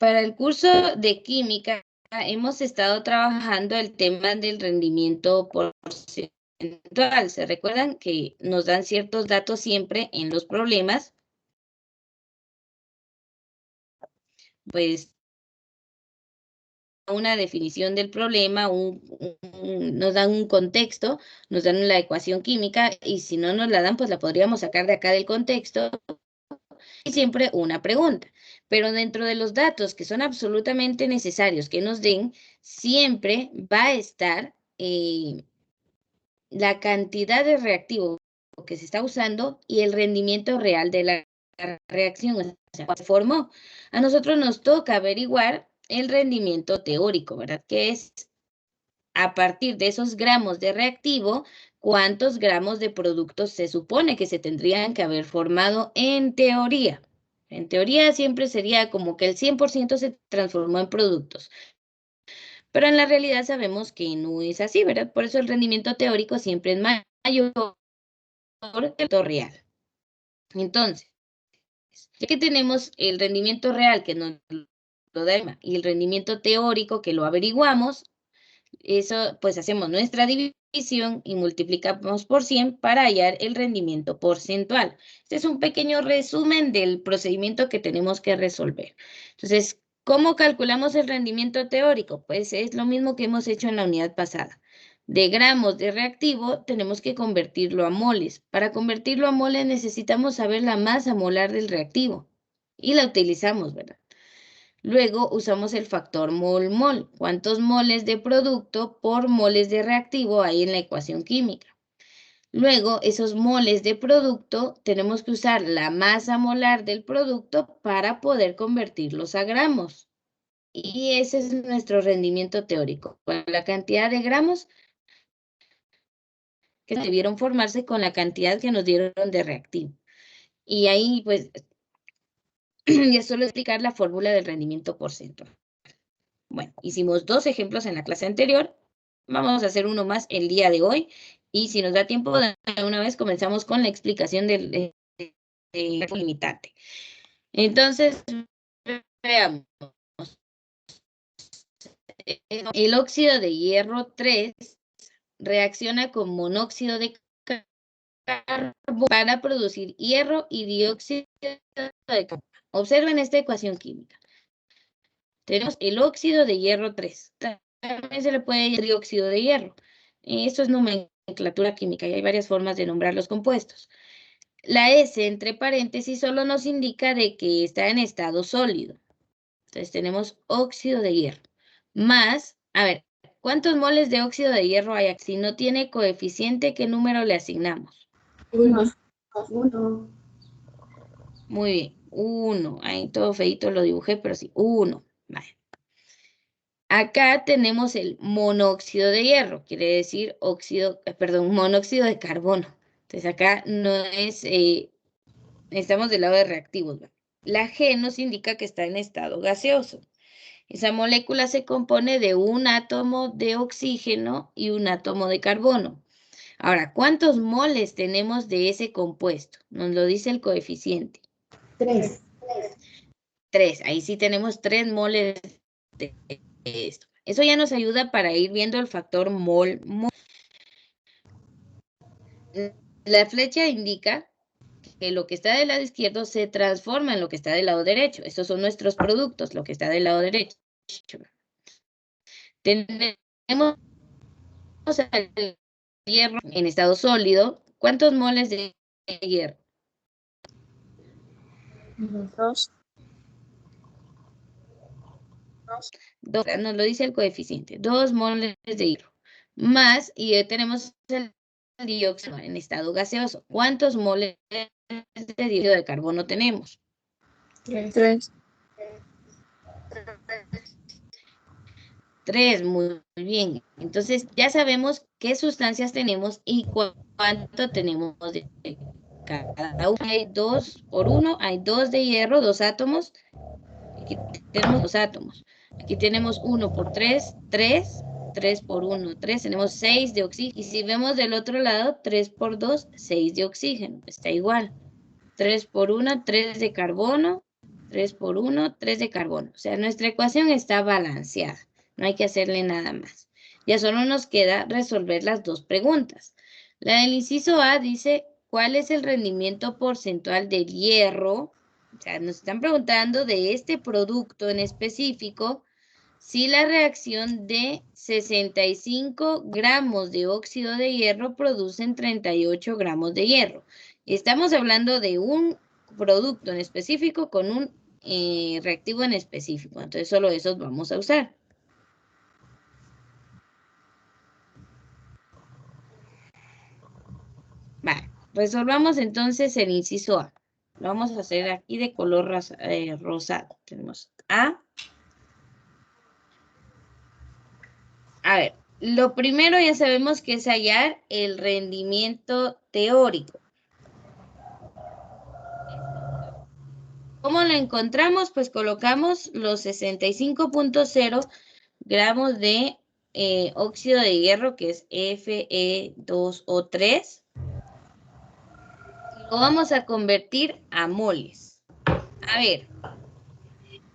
Para el curso de química hemos estado trabajando el tema del rendimiento porcentual. ¿Se recuerdan que nos dan ciertos datos siempre en los problemas? Pues una definición del problema, nos dan un contexto, nos dan la ecuación química y si no nos la dan, pues la podríamos sacar de acá del contexto y siempre una pregunta. Pero dentro de los datos que son absolutamente necesarios que nos den, siempre va a estar la cantidad de reactivo que se está usando y el rendimiento real de la reacción, o sea, se formó. A nosotros nos toca averiguar el rendimiento teórico, ¿verdad? Que es a partir de esos gramos de reactivo, cuántos gramos de productos se supone que se tendrían que haber formado en teoría. En teoría siempre sería como que el 100% se transformó en productos. Pero en la realidad sabemos que no es así, ¿verdad? Por eso el rendimiento teórico siempre es mayor que el real. Entonces, ya que tenemos el rendimiento real que nos lo da y el rendimiento teórico que lo averiguamos, eso pues hacemos nuestra división y multiplicamos por 100 para hallar el rendimiento porcentual. Este es un pequeño resumen del procedimiento que tenemos que resolver. Entonces, ¿cómo calculamos el rendimiento teórico? Pues es lo mismo que hemos hecho en la unidad pasada. De gramos de reactivo tenemos que convertirlo a moles. Para convertirlo a moles necesitamos saber la masa molar del reactivo y la utilizamos, ¿verdad? Luego usamos el factor mol-mol. ¿Cuántos moles de producto por moles de reactivo hay en la ecuación química? Luego, esos moles de producto, tenemos que usar la masa molar del producto para poder convertirlos a gramos. Y ese es nuestro rendimiento teórico. La cantidad de gramos que debieron formarse con la cantidad que nos dieron de reactivo. Y ahí, pues, ya solo explicar la fórmula del rendimiento porcentual. Bueno, hicimos 2 ejemplos en la clase anterior. Vamos a hacer uno más el día de hoy. Y si nos da tiempo, de una vez comenzamos con la explicación del limitante. Entonces, veamos. El óxido de hierro 3 reacciona con monóxido de carbono para producir hierro y dióxido de carbono. Observen esta ecuación química. Tenemos el óxido de hierro 3. También se le puede llamar dióxido de hierro. Esto es nomenclatura química y hay varias formas de nombrar los compuestos. La S entre paréntesis solo nos indica de que está en estado sólido. Entonces tenemos óxido de hierro. Más, a ver, ¿cuántos moles de óxido de hierro hay aquí? Si no tiene coeficiente, ¿qué número le asignamos? 1. 1. Muy bien, 1. Ahí todo feito lo dibujé, pero sí, 1. Vale. Acá tenemos el monóxido de hierro, quiere decir monóxido de carbono. Entonces acá no es, estamos del lado de reactivos. La G nos indica que está en estado gaseoso. Esa molécula se compone de un átomo de oxígeno y un átomo de carbono. Ahora, ¿cuántos moles tenemos de ese compuesto? Nos lo dice el coeficiente. 3. 3. Ahí sí tenemos 3 moles de esto. Eso ya nos ayuda para ir viendo el factor mol. La flecha indica que lo que está del lado izquierdo se transforma en lo que está del lado derecho. Estos son nuestros productos, lo que está del lado derecho. Tenemos el hierro en estado sólido. ¿Cuántos moles de hierro? 2. 2, nos lo dice el coeficiente. 2 moles de hierro. Más, y tenemos el dióxido en estado gaseoso. ¿Cuántos moles de dióxido de carbono tenemos? 3. 3, muy bien. Entonces ya sabemos qué sustancias tenemos y cuánto tenemos de cada una. Hay 2 por 1, hay 2 de hierro, 2 átomos. Aquí tenemos 2 átomos. Aquí tenemos 1 por 3, 3. 3 por 1, 3. Tenemos 6 de oxígeno. Y si vemos del otro lado, 3 por 2, 6 de oxígeno. Está igual. 3 por 1, 3 de carbono. 3 por 1, 3 de carbono. O sea, nuestra ecuación está balanceada. No hay que hacerle nada más. Ya solo nos queda resolver las dos preguntas. La del inciso A dice, ¿cuál es el rendimiento porcentual del hierro? O sea, nos están preguntando de este producto en específico, si la reacción de 65 gramos de óxido de hierro producen 38 gramos de hierro. Estamos hablando de un producto en específico con un reactivo en específico. Entonces, solo esos vamos a usar. Vale, resolvamos entonces el inciso A. Lo vamos a hacer aquí de color rosado. Tenemos A. A ver, lo primero ya sabemos que es hallar el rendimiento teórico. ¿Cómo lo encontramos? Pues colocamos los 65.0 gramos de óxido de hierro, que es Fe2O3. Lo vamos a convertir a moles. A ver,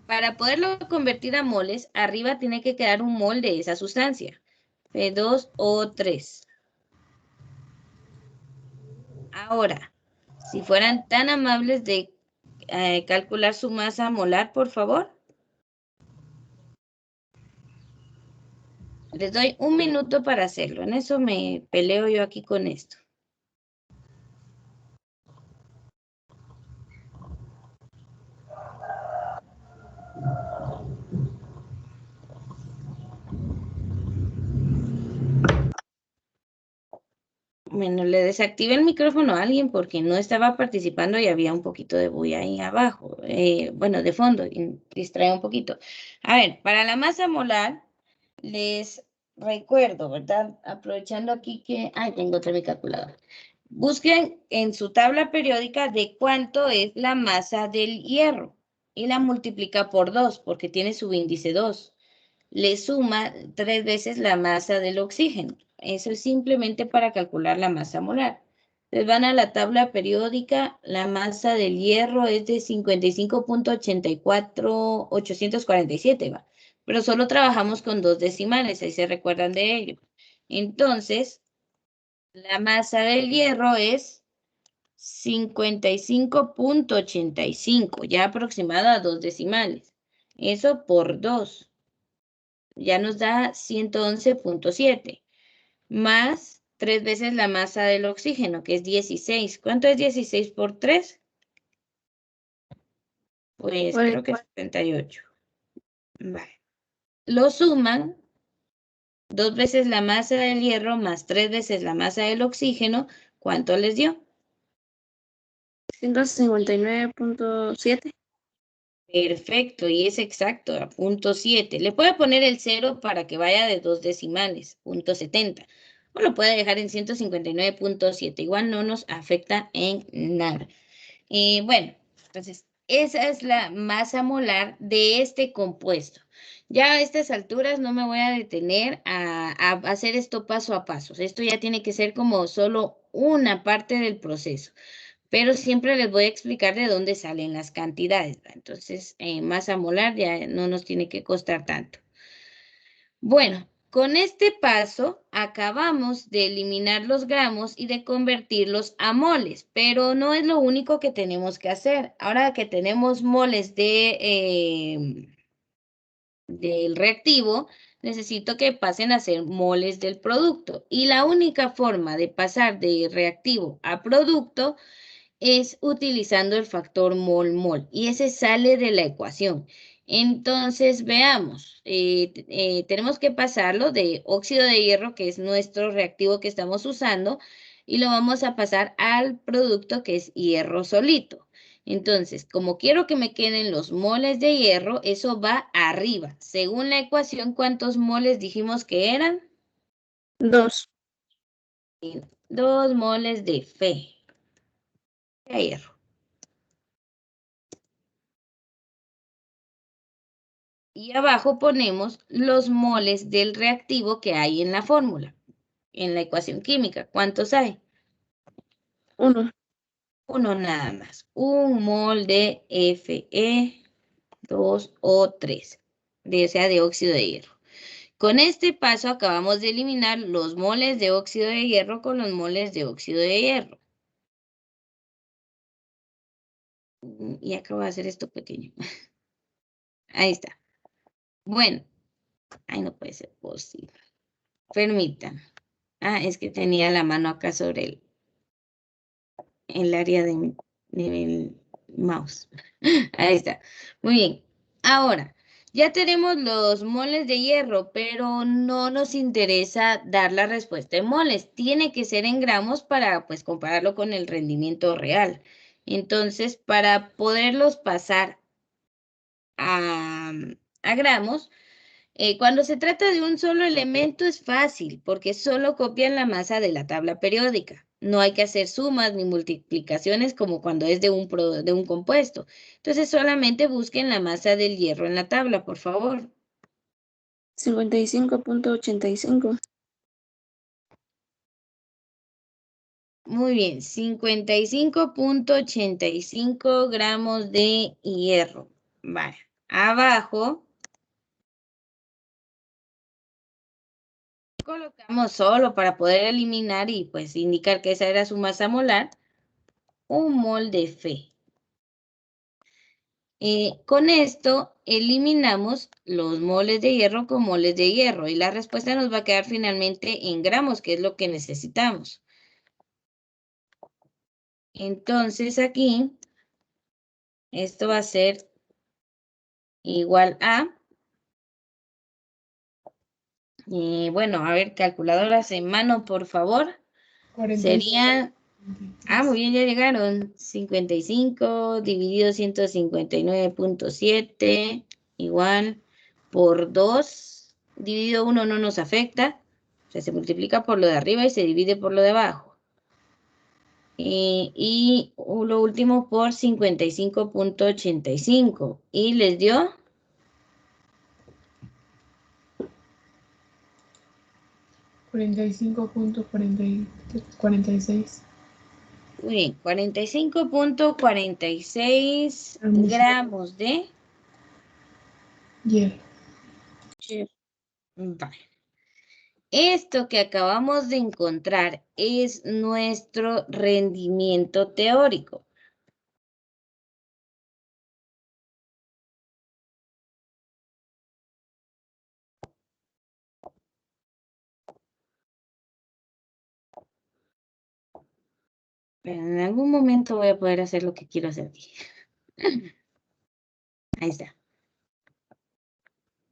para poderlo convertir a moles, arriba tiene que quedar un mol de esa sustancia, Fe2O3. Ahora, si fueran tan amables de calcular su masa molar, por favor. Les doy un minuto para hacerlo. En eso me peleo yo aquí con esto. Bueno, le desactivé el micrófono a alguien porque no estaba participando y había un poquito de bulla ahí abajo. Bueno, de fondo, y distrae un poquito. A ver, para la masa molar, les recuerdo, ¿verdad? Aprovechando aquí que... Ay, tengo otra mi calculadora. Busquen en su tabla periódica de cuánto es la masa del hierro y la multiplica por 2 porque tiene su índice 2. Le suma 3 veces la masa del oxígeno. Eso es simplemente para calcular la masa molar. Les van a la tabla periódica, la masa del hierro es de 55.847, ¿va? Pero solo trabajamos con 2 decimales, ahí se recuerdan de ello. Entonces, la masa del hierro es 55.85, ya aproximada a 2 decimales. Eso por 2. Ya nos da 111.7, más 3 veces la masa del oxígeno, que es 16. ¿Cuánto es 16 por 3? Pues creo que es 78. Vale. Lo suman 2 veces la masa del hierro más 3 veces la masa del oxígeno. ¿Cuánto les dio? 159.7. Perfecto, y es exacto, a punto 7. Le puede poner el 0 para que vaya de 2 decimales, punto 70. O lo puede dejar en 159.7. Igual no nos afecta en nada. Bueno, entonces, esa es la masa molar de este compuesto. Ya a estas alturas no me voy a detener a hacer esto paso a paso. Esto ya tiene que ser como solo una parte del proceso, pero siempre les voy a explicar de dónde salen las cantidades, ¿va? Entonces, masa molar ya no nos tiene que costar tanto. Bueno, con este paso acabamos de eliminar los gramos y de convertirlos a moles, pero no es lo único que tenemos que hacer. Ahora que tenemos moles del reactivo, necesito que pasen a ser moles del producto. Y la única forma de pasar de reactivo a producto es utilizando el factor mol-mol y ese sale de la ecuación. Entonces, veamos, tenemos que pasarlo de óxido de hierro, que es nuestro reactivo que estamos usando, y lo vamos a pasar al producto que es hierro solito. Entonces, como quiero que me queden los moles de hierro, eso va arriba. Según la ecuación, ¿cuántos moles dijimos que eran? 2. 2 moles de hierro. Y abajo ponemos los moles del reactivo que hay en la fórmula, en la ecuación química. ¿Cuántos hay? 1. Uno nada más. Un mol de Fe 2 o 3, sea de óxido de hierro. Con este paso acabamos de eliminar los moles de óxido de hierro con los moles de óxido de hierro. Y acabo de hacer esto pequeño. Ahí está. Bueno, ay, no puede ser posible. Permítanme. Ah, es que tenía la mano acá sobre el área del mouse. Ahí está. Muy bien. Ahora, ya tenemos los moles de hierro, pero no nos interesa dar la respuesta en moles. Tiene que ser en gramos para, pues, compararlo con el rendimiento real. Entonces, para poderlos pasar a gramos, cuando se trata de un solo elemento es fácil, porque solo copian la masa de la tabla periódica. No hay que hacer sumas ni multiplicaciones como cuando es de un compuesto. Entonces solamente busquen la masa del hierro en la tabla, por favor. 55.85. Muy bien, 55.85 gramos de hierro. Vale, abajo colocamos solo para poder eliminar y pues indicar que esa era su masa molar, un mol de Fe. Con esto eliminamos los moles de hierro con moles de hierro y la respuesta nos va a quedar finalmente en gramos, que es lo que necesitamos. Entonces aquí, esto va a ser igual a, bueno, a ver, calculadoras en mano, por favor. 46. Sería, muy bien, ya llegaron. 55 dividido 159.7 igual por 2 dividido 1 no nos afecta. O sea, se multiplica por lo de arriba y se divide por lo de abajo. Y lo último por 55.85. Y les dio 45.46. muy bien, 45.46 gramos de Hierro. Vale. Esto que acabamos de encontrar es nuestro rendimiento teórico. Pero en algún momento voy a poder hacer lo que quiero hacer aquí. Ahí está.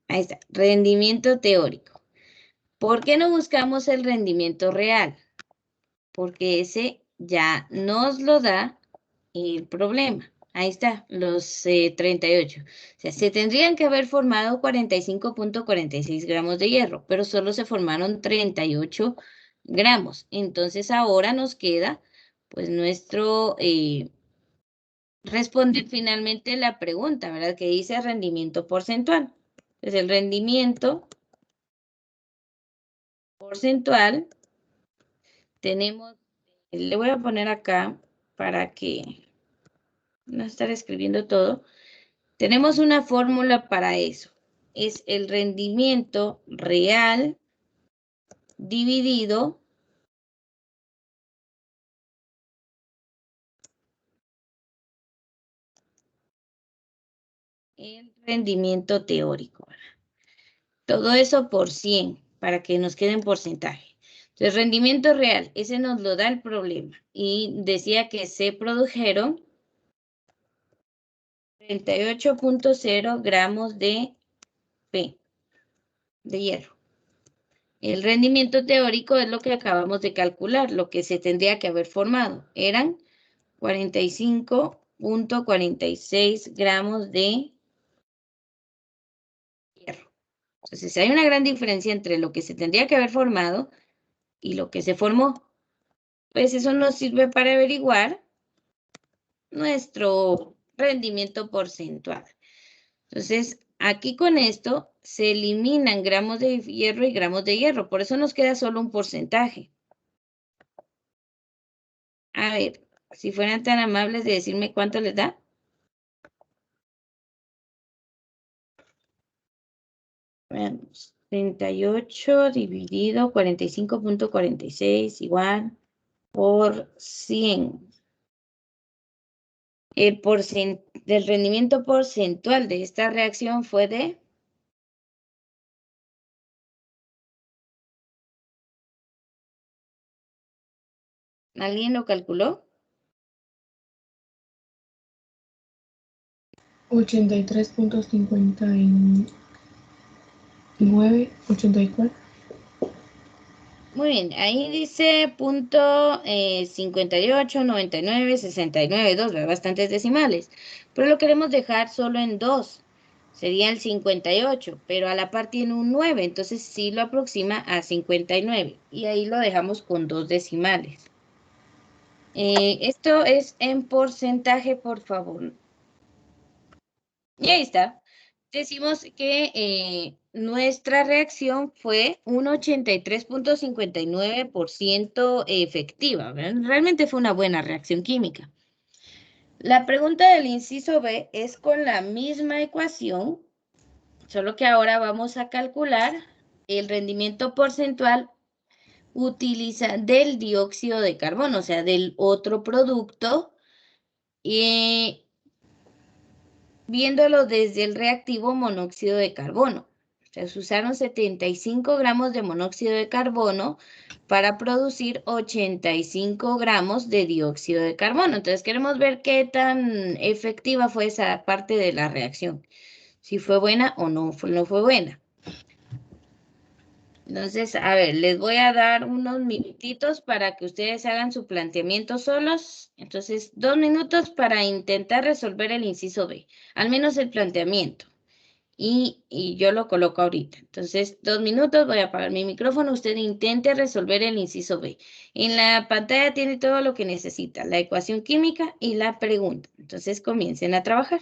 Ahí está. Rendimiento teórico. ¿Por qué no buscamos el rendimiento real? Porque ese ya nos lo da el problema. Ahí está, los 38. O sea, se tendrían que haber formado 45.46 gramos de hierro, pero solo se formaron 38 gramos. Entonces ahora nos queda, pues, nuestro responder finalmente la pregunta, ¿verdad? Que dice rendimiento porcentual. Entonces el rendimiento porcentual tenemos, le voy a poner acá para que no estar escribiendo todo. Tenemos una fórmula para eso. Es el rendimiento real dividido el rendimiento teórico. Todo eso por 100 para que nos quede en porcentaje. Entonces, rendimiento real, ese nos lo da el problema. Y decía que se produjeron 38.0 gramos de P, de hierro. El rendimiento teórico es lo que acabamos de calcular, lo que se tendría que haber formado. Eran 45.46 gramos de hierro. Entonces, hay una gran diferencia entre lo que se tendría que haber formado y lo que se formó. Pues eso nos sirve para averiguar nuestro rendimiento porcentual. Entonces, aquí con esto se eliminan gramos de hierro y gramos de hierro. Por eso nos queda solo un porcentaje. A ver, si fueran tan amables de decirme cuánto les da. Veamos. 38 dividido 45.46 igual por 100. El rendimiento porcentual de esta reacción fue de... ¿Alguien lo calculó? 83.59, 84. Muy bien, ahí dice punto 58, 99, 69, 2, bastantes decimales, pero lo queremos dejar solo en 2, sería el 58, pero a la par tiene un 9, entonces sí lo aproxima a 59, y ahí lo dejamos con 2 decimales. Esto es en porcentaje, por favor. Y ahí está. Decimos que nuestra reacción fue un 83.59% efectiva, ¿verdad? Realmente fue una buena reacción química. La pregunta del inciso B es con la misma ecuación, solo que ahora vamos a calcular el rendimiento porcentual del dióxido de carbono, o sea, del otro producto, viéndolo desde el reactivo monóxido de carbono. O sea, se usaron 75 gramos de monóxido de carbono para producir 85 gramos de dióxido de carbono. Entonces queremos ver qué tan efectiva fue esa parte de la reacción. Si fue buena o no fue buena. Entonces, a ver, les voy a dar unos minutitos para que ustedes hagan su planteamiento solos. Entonces, 2 minutos para intentar resolver el inciso B, al menos el planteamiento. Y yo lo coloco ahorita. Entonces, 2 minutos, voy a apagar mi micrófono. Usted intente resolver el inciso B. En la pantalla tiene todo lo que necesita, la ecuación química y la pregunta. Entonces, comiencen a trabajar.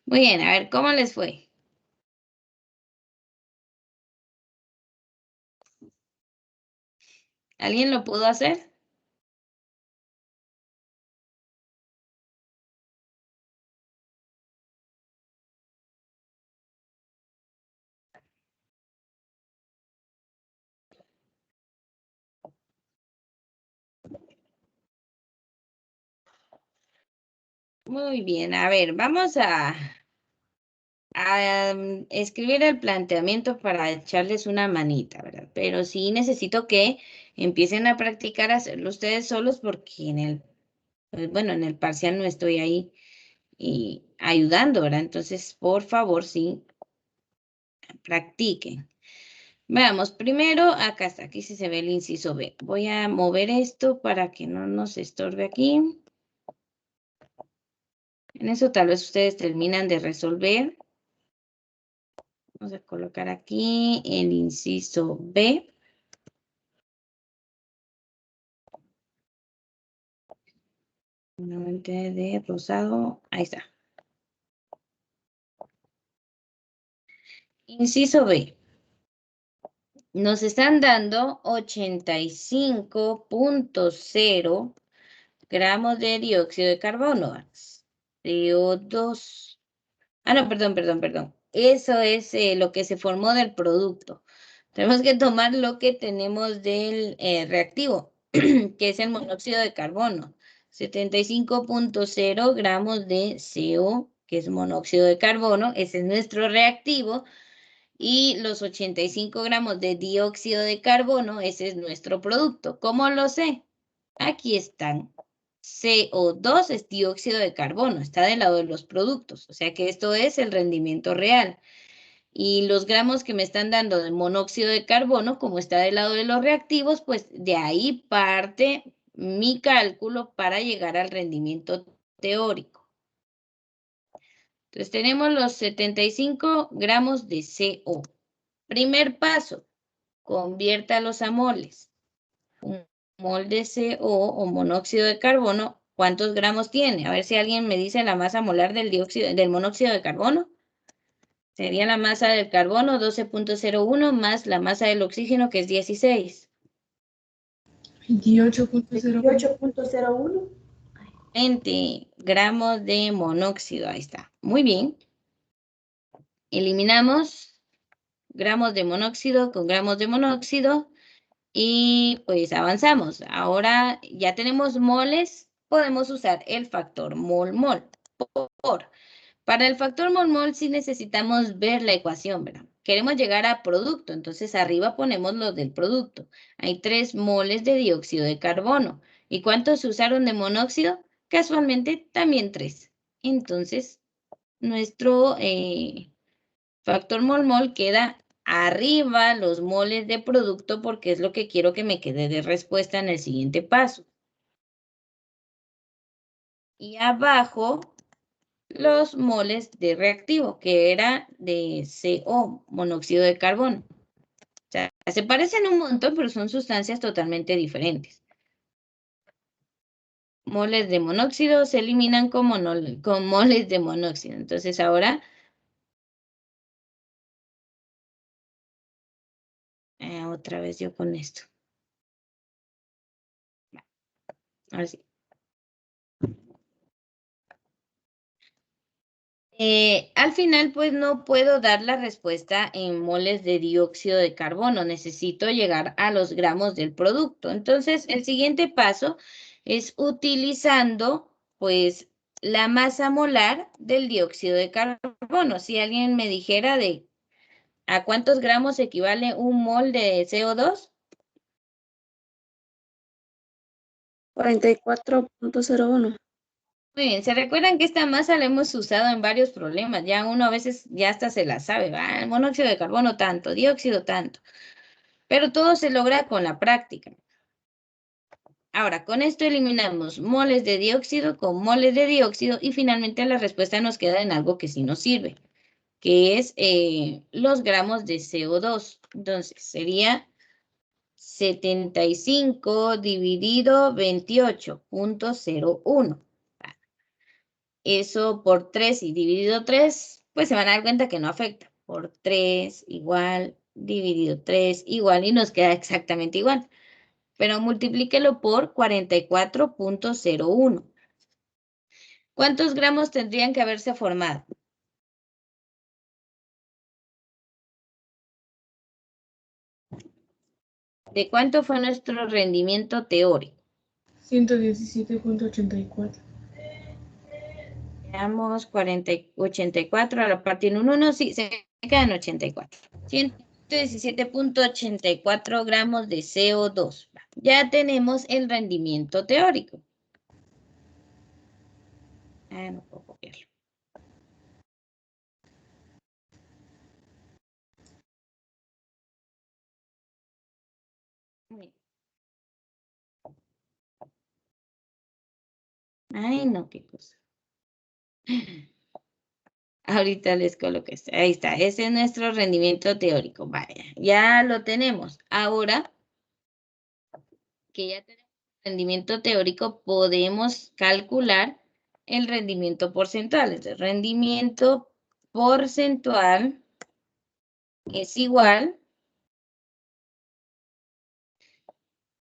Muy bien, a ver, ¿cómo les fue? ¿Alguien lo pudo hacer? Muy bien, a ver, vamos a escribir el planteamiento para echarles una manita, ¿verdad? Pero sí necesito que empiecen a practicar hacerlo ustedes solos porque pues, bueno, en el parcial no estoy ahí y ayudando, ¿verdad? Entonces, por favor, sí, practiquen. Veamos, primero, acá está, aquí sí se ve el inciso B. Voy a mover esto para que no nos estorbe aquí. En eso tal vez ustedes terminan de resolver. Vamos a colocar aquí el inciso B. Nuevamente de rosado. Ahí está. Inciso B. Nos están dando 85.0 gramos de dióxido de carbono. CO2. Ah, no, perdón. Eso es lo que se formó del producto. Tenemos que tomar lo que tenemos del reactivo, que es el monóxido de carbono. 75.0 gramos de CO, que es monóxido de carbono. Ese es nuestro reactivo. Y los 85 gramos de dióxido de carbono, ese es nuestro producto. ¿Cómo lo sé? Aquí están. CO2 es dióxido de carbono, está del lado de los productos, o sea que esto es el rendimiento real. Y los gramos que me están dando de monóxido de carbono, como está del lado de los reactivos, pues de ahí parte mi cálculo para llegar al rendimiento teórico. Entonces tenemos los 75 gramos de CO. Primer paso, conviértalos a moles. Un mol de CO o monóxido de carbono, ¿cuántos gramos tiene? A ver si alguien me dice la masa molar del monóxido de carbono. Sería la masa del carbono 12.01 más la masa del oxígeno que es 16. 28.01. 28.01. 20 gramos de monóxido, ahí está. Muy bien. Eliminamos gramos de monóxido con gramos de monóxido. Y pues avanzamos. Ahora ya tenemos moles, podemos usar el factor mol-mol. Para el factor mol-mol sí necesitamos ver la ecuación, ¿verdad? Queremos llegar a producto, entonces arriba ponemos los del producto. Hay 3 moles de dióxido de carbono. ¿Y cuántos se usaron de monóxido? Casualmente también 3. Entonces, nuestro factor mol-mol queda arriba los moles de producto porque es lo que quiero que me quede de respuesta en el siguiente paso. Y abajo los moles de reactivo, que era de CO, monóxido de carbono. O sea, se parecen un montón, pero son sustancias totalmente diferentes. Moles de monóxido se eliminan con moles de monóxido. Entonces ahora otra vez yo con esto. Ahora sí. Al final, pues no puedo dar la respuesta en moles de dióxido de carbono. Necesito llegar a los gramos del producto. Entonces, el siguiente paso es utilizando, pues, la masa molar del dióxido de carbono. Si alguien me dijera de a cuántos gramos equivale un mol de CO2. 44.01. Muy bien, ¿se recuerdan que esta masa la hemos usado en varios problemas? Ya uno a veces ya hasta se la sabe, ¿va? El monóxido de carbono tanto, dióxido tanto. Pero todo se logra con la práctica. Ahora, con esto eliminamos moles de dióxido con moles de dióxido y finalmente la respuesta nos queda en algo que sí nos sirve, que es los gramos de CO2. Entonces, sería 75 dividido 28.01. eso por 3 y dividido 3, pues se van a dar cuenta que no afecta. Por 3 igual, dividido 3 igual, y nos queda exactamente igual. Pero multiplíquelo por 44.01. ¿Cuántos gramos tendrían que haberse formado? ¿De cuánto fue nuestro rendimiento teórico? 117.84. Veamos, 84 a la par tiene un 1, sí, se quedan 84. 117.84 gramos de CO2. Ya tenemos el rendimiento teórico. No puedo copiarlo. Muy bien. Ay, no, qué cosa. Ahorita les coloco esto. Ahí está. Ese es nuestro rendimiento teórico. Vaya, ya lo tenemos. Ahora que ya tenemos el rendimiento teórico, podemos calcular el rendimiento porcentual. El rendimiento porcentual es igual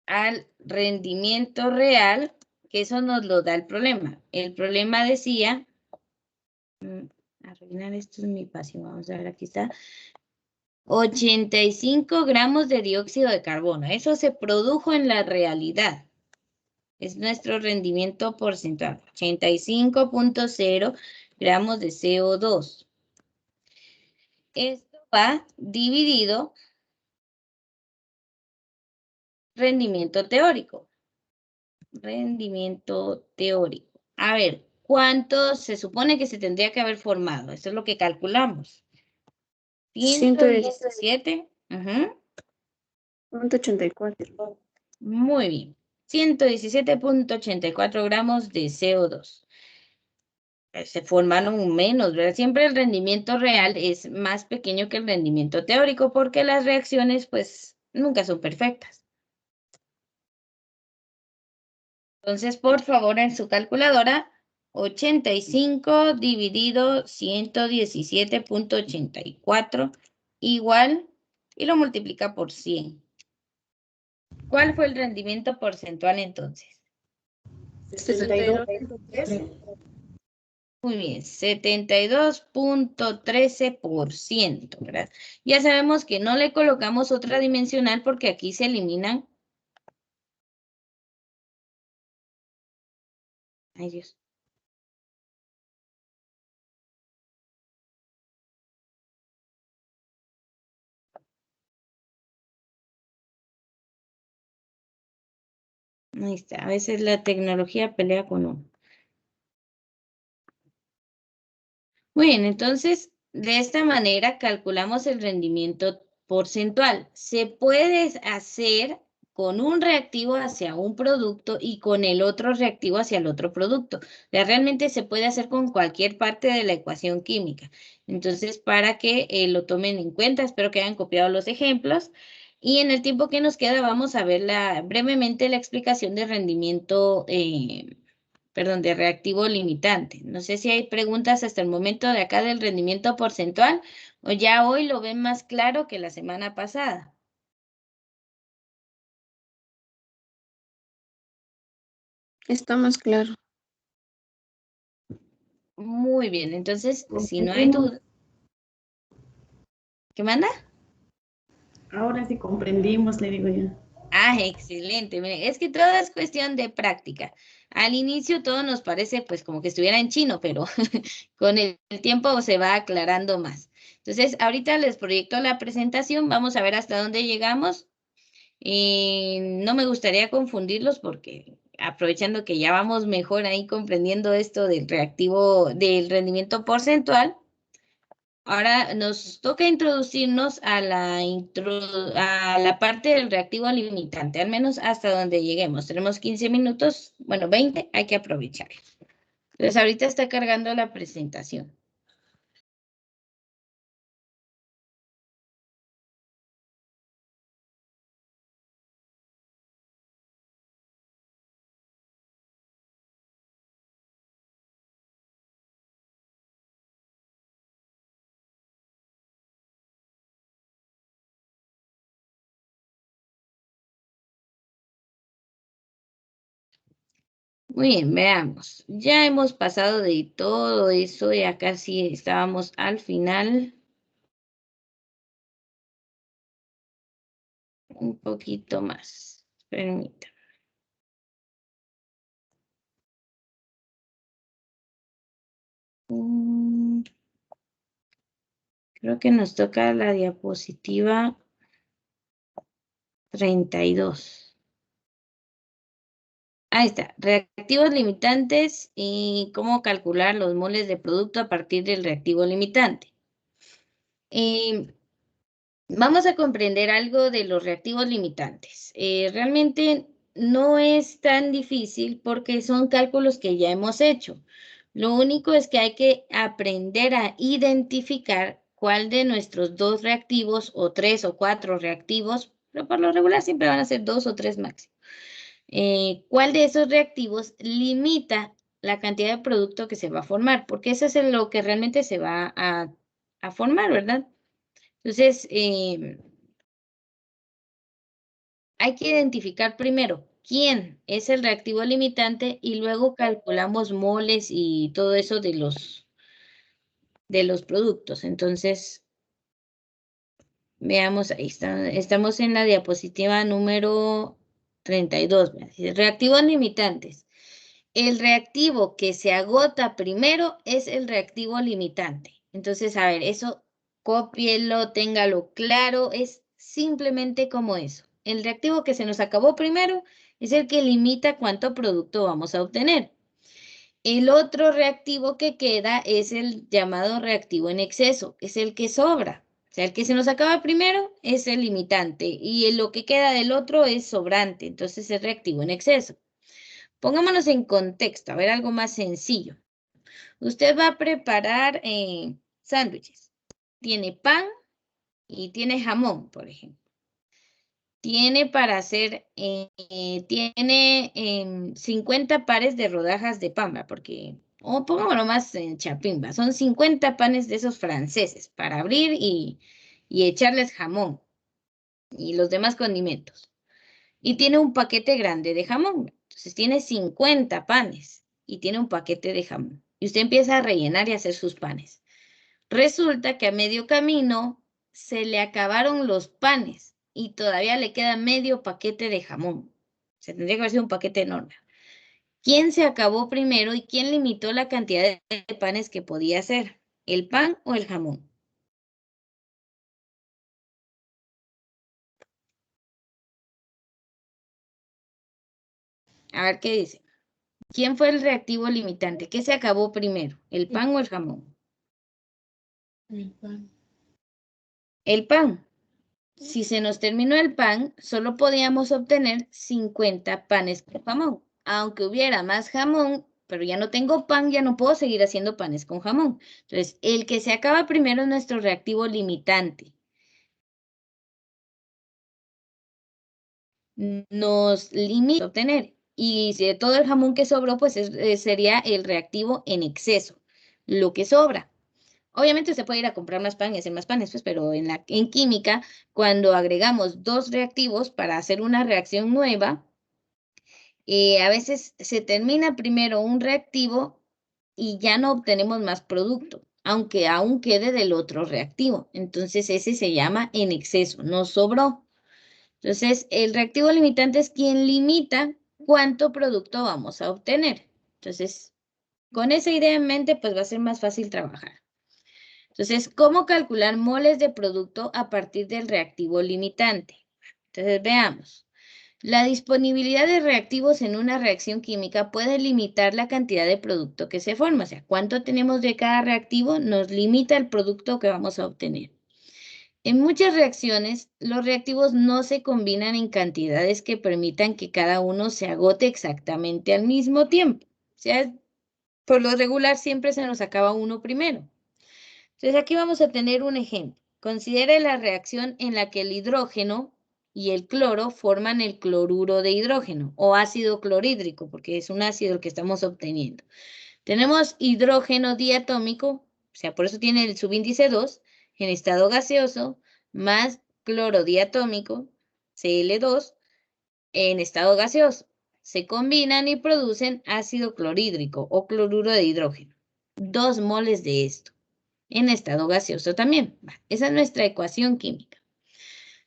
al rendimiento real, que eso nos lo da el problema. El problema decía, arruinar esto es mi pasión, vamos a ver, aquí está, 85 gramos de dióxido de carbono. Eso se produjo en la realidad. Es nuestro rendimiento porcentual, 85.0 gramos de CO2. Esto va dividido rendimiento teórico. Rendimiento teórico. A ver, ¿cuánto se supone que se tendría que haber formado? Eso es lo que calculamos. 117. 184. Muy bien. 117.84 gramos de CO2. Se formaron menos, ¿verdad? Siempre el rendimiento real es más pequeño que el rendimiento teórico porque las reacciones, pues, nunca son perfectas. Entonces, por favor, en su calculadora, 85 dividido 117.84 igual, y lo multiplica por 100. ¿Cuál fue el rendimiento porcentual entonces? 62.13. Muy bien, 72.13%, ¿verdad? Ya sabemos que no le colocamos otra dimensional porque aquí se eliminan. Ay, Dios. Ahí está. A veces la tecnología pelea con uno. Muy bien, entonces, de esta manera calculamos el rendimiento porcentual. Se puede hacer con un reactivo hacia un producto y con el otro reactivo hacia el otro producto. Realmente se puede hacer con cualquier parte de la ecuación química. Entonces, para que lo tomen en cuenta, espero que hayan copiado los ejemplos. Y en el tiempo que nos queda, vamos a ver brevemente la explicación de rendimiento de reactivo limitante. No sé si hay preguntas hasta el momento de acá del rendimiento porcentual o ya hoy lo ven más claro que la semana pasada. Está más claro. Muy bien, entonces, si no hay duda. ¿Qué manda? Ahora sí comprendimos, le digo yo. Ah, excelente. Miren, es que todo es cuestión de práctica. Al inicio todo nos parece pues como que estuviera en chino, pero con el tiempo se va aclarando más. Entonces, ahorita les proyecto la presentación. Vamos a ver hasta dónde llegamos. No me gustaría confundirlos porque aprovechando que ya vamos mejor ahí comprendiendo esto del reactivo, del rendimiento porcentual, ahora nos toca introducirnos a a la parte del reactivo limitante, al menos hasta donde lleguemos. Tenemos 15 minutos, bueno, 20, hay que aprovechar. Entonces ahorita está cargando la presentación. Muy bien, veamos. Ya hemos pasado de todo eso, ya casi estábamos al final. Un poquito más. Permítame. Creo que nos toca la diapositiva 32. Ahí está. Reactivos limitantes y cómo calcular los moles de producto a partir del reactivo limitante. Vamos a comprender algo de los reactivos limitantes. Realmente no es tan difícil porque son cálculos que ya hemos hecho. Lo único es que hay que aprender a identificar cuál de nuestros 2 reactivos o 3 o 4 reactivos, pero por lo regular siempre van a ser 2 o 3 máximo. ¿Cuál de esos reactivos limita la cantidad de producto que se va a formar? Porque eso es lo que realmente se va a formar, ¿verdad? Entonces, hay que identificar primero quién es el reactivo limitante y luego calculamos moles y todo eso de los productos. Entonces, veamos, ahí está, estamos en la diapositiva número 32. Reactivos limitantes. El reactivo que se agota primero es el reactivo limitante. Entonces, a ver, eso cópielo, téngalo claro, es simplemente como eso. El reactivo que se nos acabó primero es el que limita cuánto producto vamos a obtener. El otro reactivo que queda es el llamado reactivo en exceso, es el que sobra. O sea, el que se nos acaba primero es el limitante y lo que queda del otro es sobrante, entonces es reactivo en exceso. Pongámonos en contexto, a ver algo más sencillo. Usted va a preparar sándwiches. Tiene pan y tiene jamón, por ejemplo. Tiene para hacer, tiene 50 pares de rodajas de pan, ¿va? Porque, o pongámoslo más en chapín, ¿va? Son 50 panes de esos franceses para abrir y echarles jamón y los demás condimentos. Y tiene un paquete grande de jamón. Entonces tiene 50 panes y tiene un paquete de jamón. Y usted empieza a rellenar y a hacer sus panes. Resulta que a medio camino se le acabaron los panes y todavía le queda medio paquete de jamón. Se tendría que haber sido un paquete enorme. ¿Quién se acabó primero y quién limitó la cantidad de panes que podía hacer? ¿El pan o el jamón? A ver qué dice. ¿Quién fue el reactivo limitante? ¿Qué se acabó primero? ¿El pan o el jamón? El pan. El pan. Si se nos terminó el pan, solo podíamos obtener 50 panes con jamón. Aunque hubiera más jamón, pero ya no tengo pan, ya no puedo seguir haciendo panes con jamón. Entonces, el que se acaba primero es nuestro reactivo limitante. Nos limita a obtener. Y si de todo el jamón que sobró, pues sería el reactivo en exceso, lo que sobra. Obviamente se puede ir a comprar más pan y hacer más panes, pues, pero en química, cuando agregamos 2 reactivos para hacer una reacción nueva, a veces se termina primero un reactivo y ya no obtenemos más producto, aunque aún quede del otro reactivo. Entonces ese se llama en exceso, nos sobró. Entonces el reactivo limitante es quien limita cuánto producto vamos a obtener. Entonces, con esa idea en mente, pues va a ser más fácil trabajar. Entonces, ¿cómo calcular moles de producto a partir del reactivo limitante? Entonces, veamos. La disponibilidad de reactivos en una reacción química puede limitar la cantidad de producto que se forma. O sea, cuánto tenemos de cada reactivo nos limita el producto que vamos a obtener. En muchas reacciones, los reactivos no se combinan en cantidades que permitan que cada uno se agote exactamente al mismo tiempo. O sea, por lo regular siempre se nos acaba uno primero. Entonces aquí vamos a tener un ejemplo. Considere la reacción en la que el hidrógeno y el cloro forman el cloruro de hidrógeno o ácido clorhídrico, porque es un ácido el que estamos obteniendo. Tenemos hidrógeno diatómico, o sea, por eso tiene el subíndice 2, en estado gaseoso, más cloro diatómico, Cl2, en estado gaseoso. se combinan y producen ácido clorhídrico o cloruro de hidrógeno. 2 moles de esto. En estado gaseoso también. Esa es nuestra ecuación química.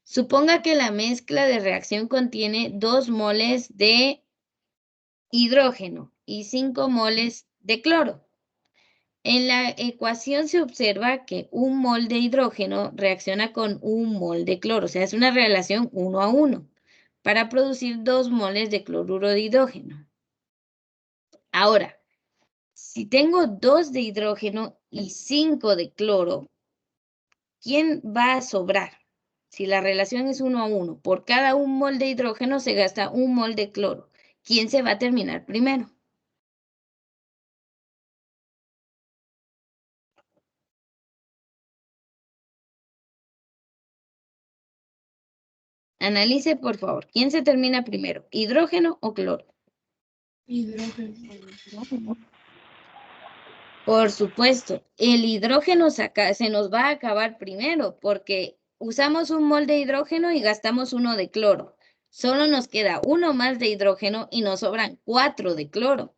Suponga que la mezcla de reacción contiene 2 moles de hidrógeno y 5 moles de cloro. En la ecuación se observa que 1 mol de hidrógeno reacciona con 1 mol de cloro, o sea, es una relación 1 a 1, para producir 2 moles de cloruro de hidrógeno. Ahora, si tengo 2 de hidrógeno y 5 de cloro, ¿quién va a sobrar? Si la relación es 1 a 1, por cada 1 mol de hidrógeno se gasta 1 mol de cloro. ¿Quién se va a terminar primero? Analice, por favor. ¿Quién se termina primero? ¿Hidrógeno o cloro? Hidrógeno. Por supuesto, el hidrógeno se nos va a acabar primero porque usamos 1 mol de hidrógeno y gastamos 1 de cloro. Solo nos queda 1 más de hidrógeno y nos sobran 4 de cloro.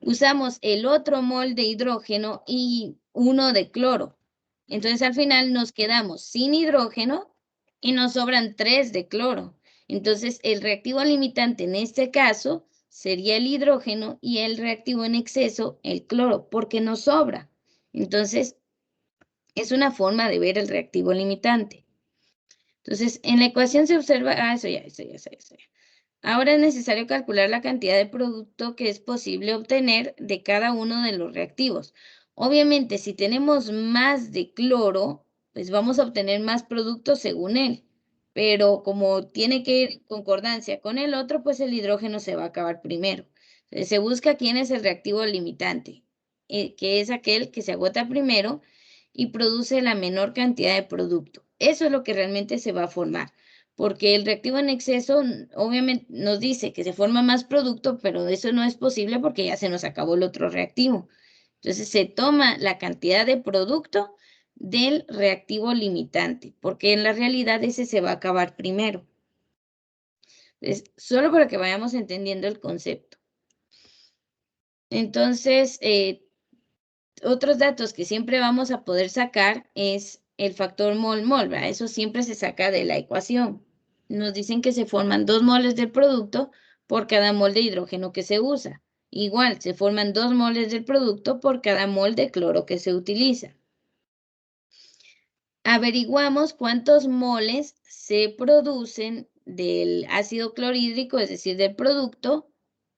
Usamos el otro mol de hidrógeno y 1 de cloro. Entonces al final nos quedamos sin hidrógeno y nos sobran 3 de cloro. Entonces el reactivo limitante en este caso sería el hidrógeno y el reactivo en exceso el cloro, porque nos sobra. Entonces es una forma de ver el reactivo limitante. Entonces en la ecuación se observa, eso ya. Ahora es necesario calcular la cantidad de producto que es posible obtener de cada uno de los reactivos. Obviamente, si tenemos más de cloro, pues vamos a obtener más producto según él. Pero como tiene que ir en concordancia con el otro, pues el hidrógeno se va a acabar primero. Entonces, se busca quién es el reactivo limitante, que es aquel que se agota primero y produce la menor cantidad de producto. Eso es lo que realmente se va a formar. Porque el reactivo en exceso obviamente nos dice que se forma más producto, pero eso no es posible porque ya se nos acabó el otro reactivo. Entonces se toma la cantidad de producto del reactivo limitante, porque en la realidad ese se va a acabar primero. Entonces, solo para que vayamos entendiendo el concepto. Entonces, otros datos que siempre vamos a poder sacar es el factor mol-mol, ¿verdad? Eso siempre se saca de la ecuación. Nos dicen que se forman 2 moles del producto por cada mol de hidrógeno que se usa. Igual, se forman 2 moles del producto por cada mol de cloro que se utiliza. Averiguamos cuántos moles se producen del ácido clorhídrico, es decir, del producto,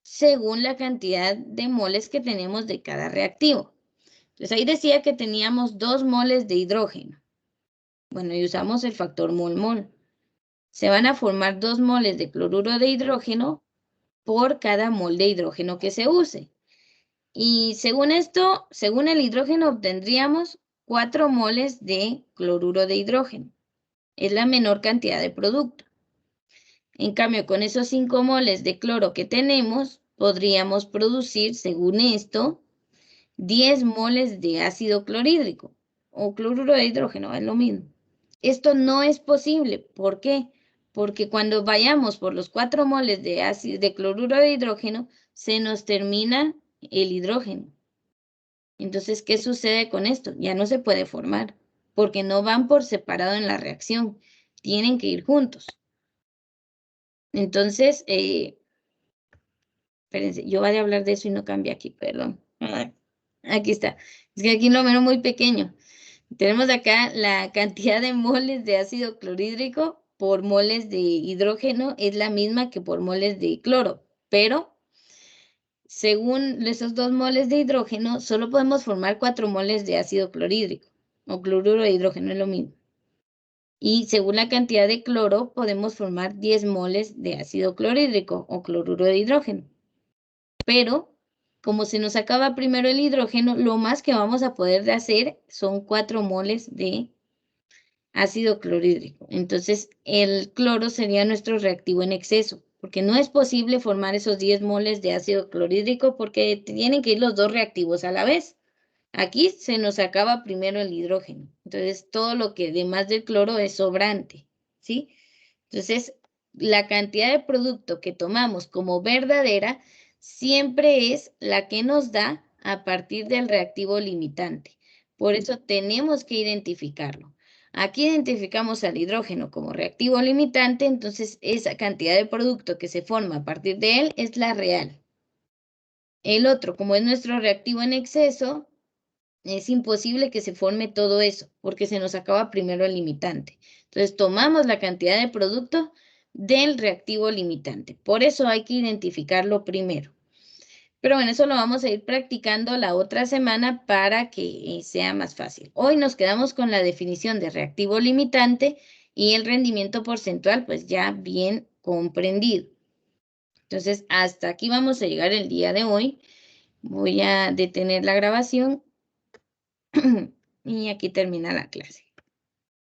según la cantidad de moles que tenemos de cada reactivo. Entonces ahí decía que teníamos 2 moles de hidrógeno. Bueno, y usamos el factor mol-mol. Se van a formar 2 moles de cloruro de hidrógeno por cada mol de hidrógeno que se use. Y según esto, según el hidrógeno, obtendríamos 4 moles de cloruro de hidrógeno. Es la menor cantidad de producto. En cambio, con esos 5 moles de cloro que tenemos, podríamos producir, según esto, 10 moles de ácido clorhídrico o cloruro de hidrógeno, es lo mismo. Esto no es posible. ¿Por qué? Porque cuando vayamos por los 4 moles de cloruro de hidrógeno, se nos termina el hidrógeno. Entonces, ¿qué sucede con esto? Ya no se puede formar, porque no van por separado en la reacción. Tienen que ir juntos. Entonces, espérense, yo voy a hablar de eso y no cambia aquí, perdón. Aquí está. Es que aquí lo miro muy pequeño. Tenemos acá la cantidad de moles de ácido clorhídrico por moles de hidrógeno es la misma que por moles de cloro, pero según esos 2 moles de hidrógeno, solo podemos formar 4 moles de ácido clorhídrico o cloruro de hidrógeno, es lo mismo. Y según la cantidad de cloro, podemos formar 10 moles de ácido clorhídrico o cloruro de hidrógeno. Pero como se nos acaba primero el hidrógeno, lo más que vamos a poder hacer son 4 moles de ácido clorhídrico. Entonces, el cloro sería nuestro reactivo en exceso, porque no es posible formar esos 10 moles de ácido clorhídrico porque tienen que ir los 2 reactivos a la vez. Aquí se nos acaba primero el hidrógeno. Entonces, todo lo que demás del cloro es sobrante, ¿sí? Entonces, la cantidad de producto que tomamos como verdadera siempre es la que nos da a partir del reactivo limitante. Por eso tenemos que identificarlo. Aquí identificamos al hidrógeno como reactivo limitante, entonces esa cantidad de producto que se forma a partir de él es la real. El otro, como es nuestro reactivo en exceso, es imposible que se forme todo eso, porque se nos acaba primero el limitante. Entonces, tomamos la cantidad de producto del reactivo limitante. Por eso hay que identificarlo primero. Pero bueno, eso lo vamos a ir practicando la otra semana para que sea más fácil. Hoy nos quedamos con la definición de reactivo limitante y el rendimiento porcentual, pues ya bien comprendido. Entonces, hasta aquí vamos a llegar el día de hoy. Voy a detener la grabación y aquí termina la clase.